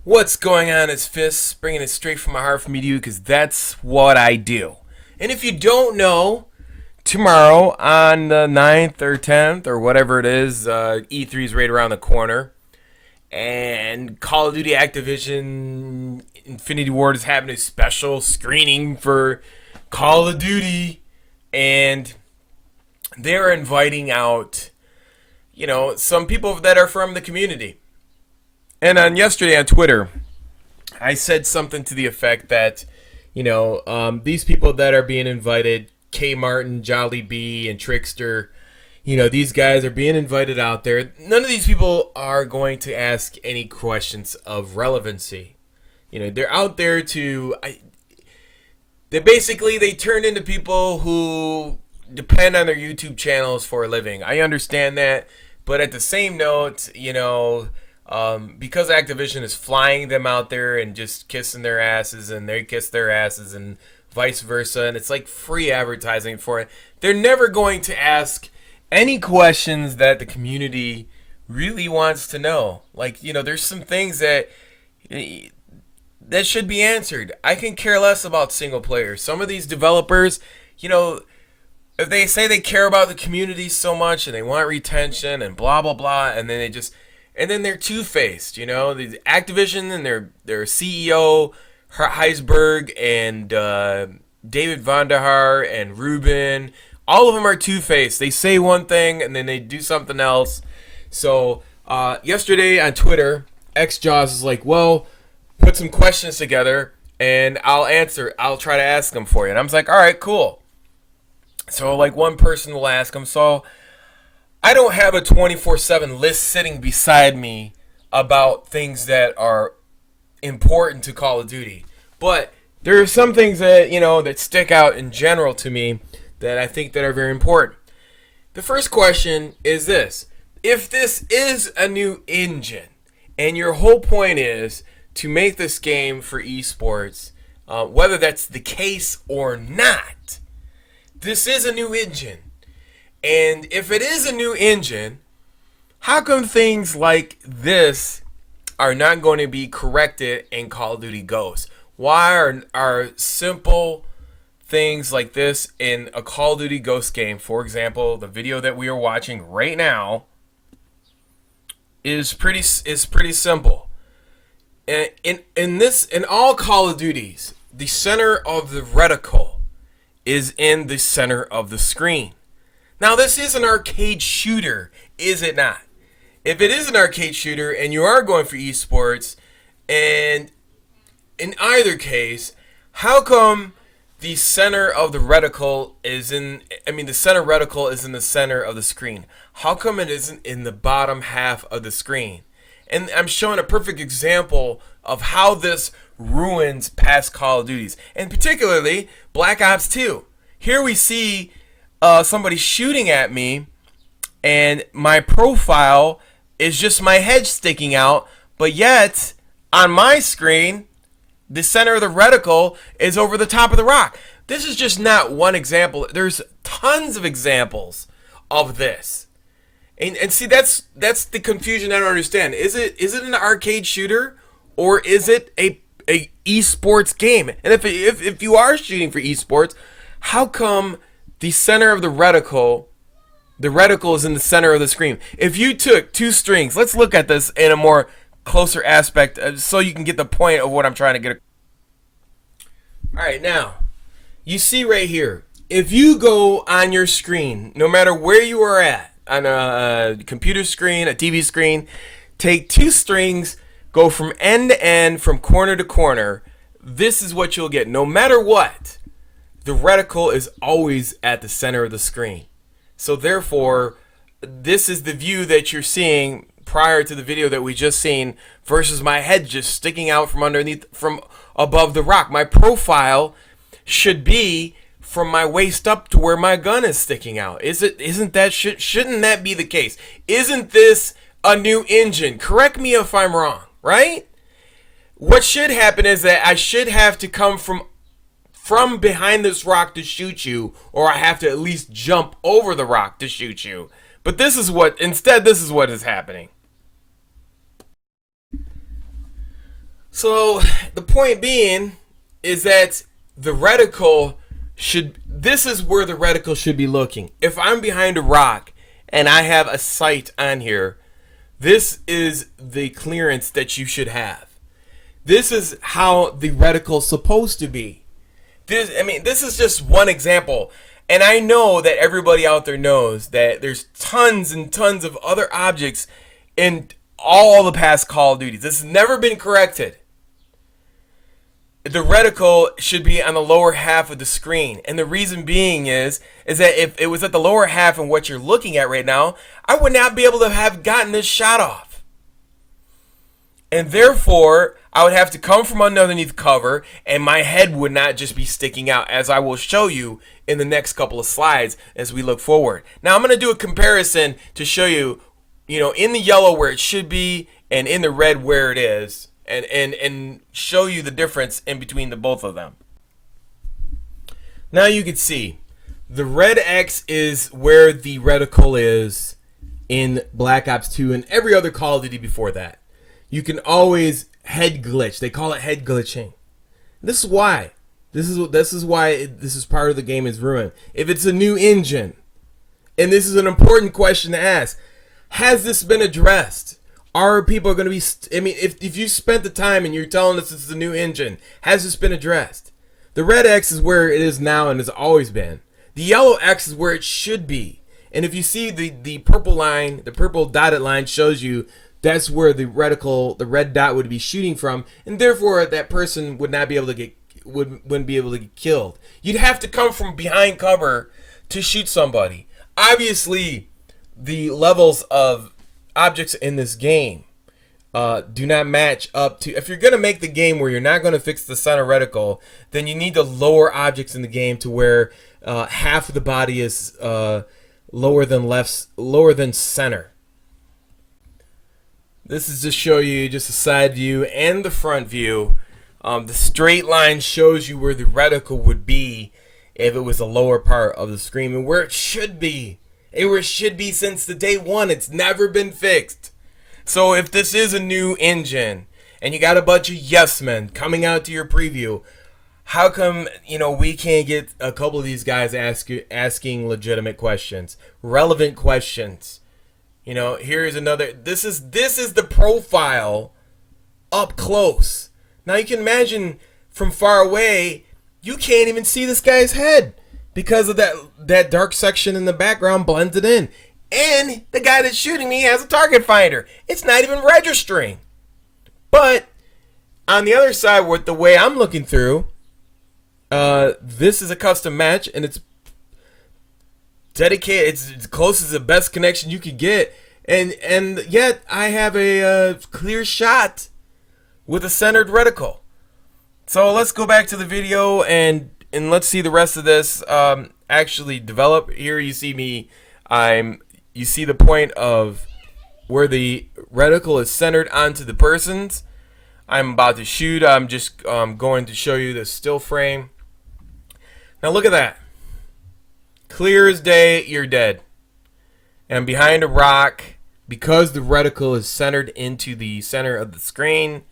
What's going on? It's Fists, bringing it straight from my heart for me to you because that's what I do. And if you don't know, tomorrow on the 9th or 10th or whatever it is, E3 is right around the corner. And Call of Duty Activision Infinity Ward is having a special screening for Call of Duty. And they're inviting out, some people that are from the community. And on yesterday on Twitter, I said something to the effect that, these people that are being invited, K Martin, Jolly B, and Trickster, these guys are being invited out there. None of these people are going to ask any questions of relevancy. They're out there they turn into people who depend on their YouTube channels for a living. I understand that, but at the same note, because Activision is flying them out there and just kissing their asses and they kiss their asses and vice versa, and it's like free advertising for it, they're never going to ask any questions that the community really wants to know. There's some things that should be answered. I can care less about single player. Some of these developers, if they say they care about the community so much and they want retention and blah blah blah, and then they're two-faced, the Activision and their CEO Heisberg and David Vonderhaar and Ruben, all of them are two-faced. They say one thing and then they do something else. So yesterday on Twitter, XJaws is like, well, put some questions together and I'll answer. I'll try to ask them for you. And I'm like, all right, cool. So one person will ask them. So I don't have a 24/7 list sitting beside me about things that are important to Call of Duty. But there are some things that, that stick out in general to me that I think that are very important. The first question is this. If this is a new engine and your whole point is to make this game for esports, whether that's the case or not, this is a new engine. And if it is a new engine, how come things like this are not going to be corrected in Call of Duty Ghosts? Why are simple things like this in a Call of Duty Ghost game, for example, the video that we are watching right now, is pretty simple. In all Call of Duties, the center of the reticle is in the center of the screen. Now, this is an arcade shooter, is it not? If it is an arcade shooter and you are going for esports, and in either case, how come the center of the reticle the center reticle is in the center of the screen? How come it isn't in the bottom half of the screen? And I'm showing a perfect example of how this ruins past Call of Duties, and particularly Black Ops 2. Here we see somebody shooting at me, and my profile is just my head sticking out, but yet on my screen, the center of the reticle is over the top of the rock. This is just not one example. There's tons of examples of this. And see, that's the confusion I don't understand. Is it an arcade shooter, or is it a esports game? And if you are shooting for esports, how come the center of the reticle is in the center of the screen? If you took two strings, let's look at this in a more closer aspect so you can get the point of what I'm trying to get. All right, now, you see right here, if you go on your screen, no matter where you are at, on a computer screen, a TV screen, take two strings, go from end to end, from corner to corner, this is what you'll get. No matter what, the reticle is always at the center of the screen. So therefore, this is the view that you're seeing prior to the video that we just seen versus my head just sticking out from above the rock. My profile should be from my waist up to where my gun is sticking out. Shouldn't that be the case? Isn't this a new engine? Correct me if I'm wrong, right? What should happen is that I should have to come from behind this rock to shoot you, or I have to at least jump over the rock to shoot you. But this is what is happening. So the point being is that the reticle this is where the reticle should be looking. If I'm behind a rock and I have a sight on here, this is the clearance that you should have. This is how the reticle's supposed to be. This is just one example. And I know that everybody out there knows that there's tons and tons of other objects in all the past Call of Duties. This has never been corrected. The reticle should be on the lower half of the screen. And the reason being is that if it was at the lower half and what you're looking at right now, I would not be able to have gotten this shot off. And therefore, I would have to come from underneath cover, and my head would not just be sticking out, as I will show you in the next couple of slides as we look forward. Now, I'm going to do a comparison to show you, in the yellow where it should be and in the red where it is, and show you the difference in between the both of them. Now you can see the red X is where the reticle is in Black Ops 2 and every other Call of Duty before that. You can always head glitch. They call it head glitching. This is why. This is why this is part of the game is ruined. If it's a new engine, and this is an important question to ask, has this been addressed? Are people going to be? If you spent the time and you're telling us this is a new engine, has this been addressed? The red X is where it is now and has always been. The yellow X is where it should be. And if you see the purple line, the purple dotted line shows you that's where the reticle, the red dot would be shooting from, and therefore that person would not be able to wouldn't be able to get killed. You'd have to come from behind cover to shoot somebody. Obviously, the levels of objects in this game do not match up to. If you're going to make the game where you're not going to fix the center reticle, then you need to lower objects in the game to where half of the body is lower than center. This is to show you just a side view and the front view. The straight line shows you where the reticle would be if it was the lower part of the screen and where it should be. Where it should be since the day one. It's never been fixed. So if this is a new engine and you got a bunch of yes men coming out to your preview, how come we can't get a couple of these guys asking legitimate questions, relevant questions? Here's another. This is the profile up close. Now you can imagine from far away, you can't even see this guy's head because of that dark section in the background blends it in. And the guy that's shooting me has a target finder. It's not even registering. But on the other side, with the way I'm looking through, this is a custom match and it's dedicated. It's as close as the best connection you could get, and yet I have a clear shot with a centered reticle. So let's go back to the video and let's see the rest of this actually develop. Here you see me. You see the point of where the reticle is centered onto the persons. I'm about to shoot. I'm just going to show you the still frame. Now look at that. Clear as day, you're dead. And behind a rock, because the reticle is centered into the center of the screen,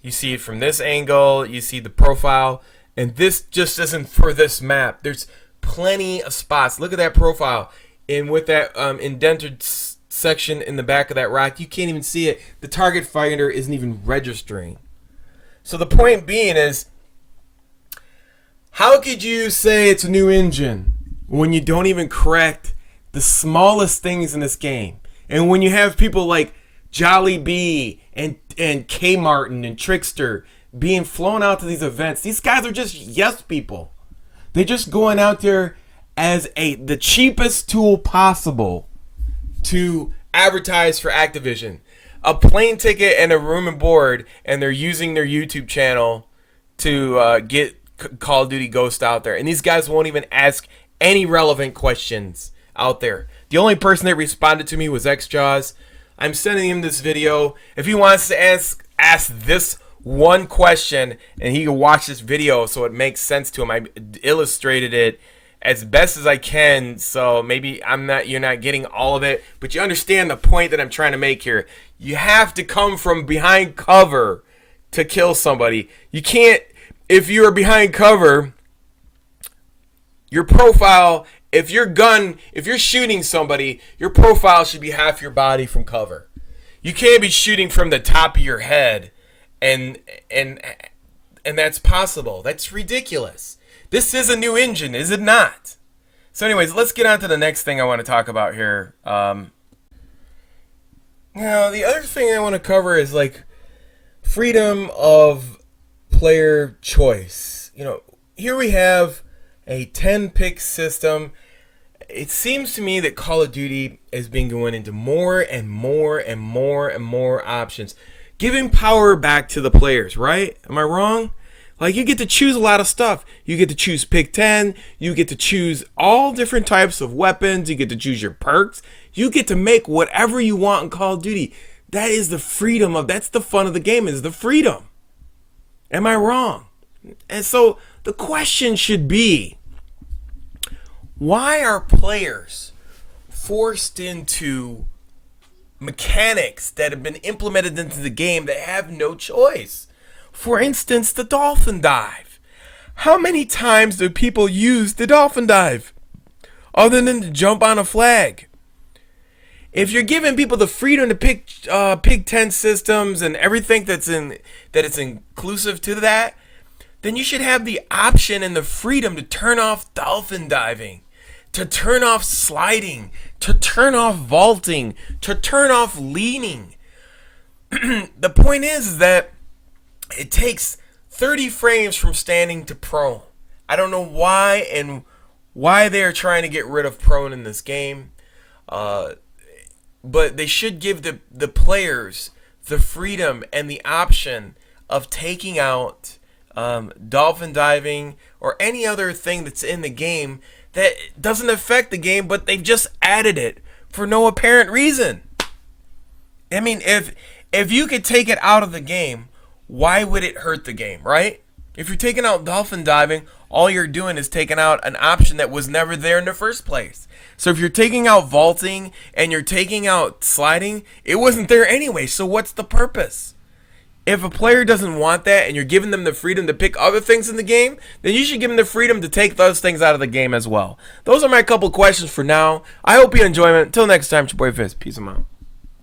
you see it from this angle, you see the profile, and this just isn't for this map. There's plenty of spots. Look at that profile. And with that indented section in the back of that rock, you can't even see it. The target finder isn't even registering. So the point being is, how could you say it's a new engine when you don't even correct the smallest things in this game? And when you have people like Jolly B and K Martin and Trickster being flown out to these events, these guys are just yes people. They're just going out there as the cheapest tool possible to advertise for Activision. A plane ticket and a room and board, and they're using their YouTube channel to get Call of Duty Ghost out there. And these guys won't even ask any relevant questions out there. The only person that responded to me was XJaws. I'm sending him this video. If he wants to ask this one question and he can watch this video so it makes sense to him, I illustrated it as best as I can, so maybe you're not getting all of it, but you understand the point that I'm trying to make here. You have to come from behind cover to kill somebody. You can't, if you are behind cover, your profile, if you're shooting somebody, your profile should be half your body from cover. You can't be shooting from the top of your head, and that's possible. That's ridiculous. This is a new engine, is it not? So anyways, let's get on to the next thing I want to talk about here. Now, the other thing I want to cover is like freedom of player choice. Here we have a 10-pick system. It seems to me that Call of Duty has been going into more and more and more and more options, giving power back to the players, right? Am I wrong? Like, you get to choose a lot of stuff. You get to choose pick 10. You get to choose all different types of weapons. You get to choose your perks. You get to make whatever you want in Call of Duty. That is the freedom that's the fun of the game, is the freedom. Am I wrong? And so the question should be, why are players forced into mechanics that have been implemented into the game that have no choice? For instance, the dolphin dive. How many times do people use the dolphin dive other than to jump on a flag? If you're giving people the freedom to pick 10 systems and everything that it's inclusive to that, then you should have the option and the freedom to turn off dolphin diving, to turn off sliding, to turn off vaulting, to turn off leaning. The point is that it takes 30 frames from standing to prone. I don't know why they are trying to get rid of prone in this game. But they should give the players the freedom and the option of taking out dolphin diving or any other thing that's in the game that doesn't affect the game, but they've just added it for no apparent reason. I mean, if you could take it out of the game, why would it hurt the game, right? If you're taking out dolphin diving, all you're doing is taking out an option that was never there in the first place. So if you're taking out vaulting and you're taking out sliding, it wasn't there anyway, so what's the purpose? If a player doesn't want that and you're giving them the freedom to pick other things in the game, then you should give them the freedom to take those things out of the game as well. Those are my couple questions for now. I hope you enjoy it. Until next time, it's your boy Fizz. Peace out.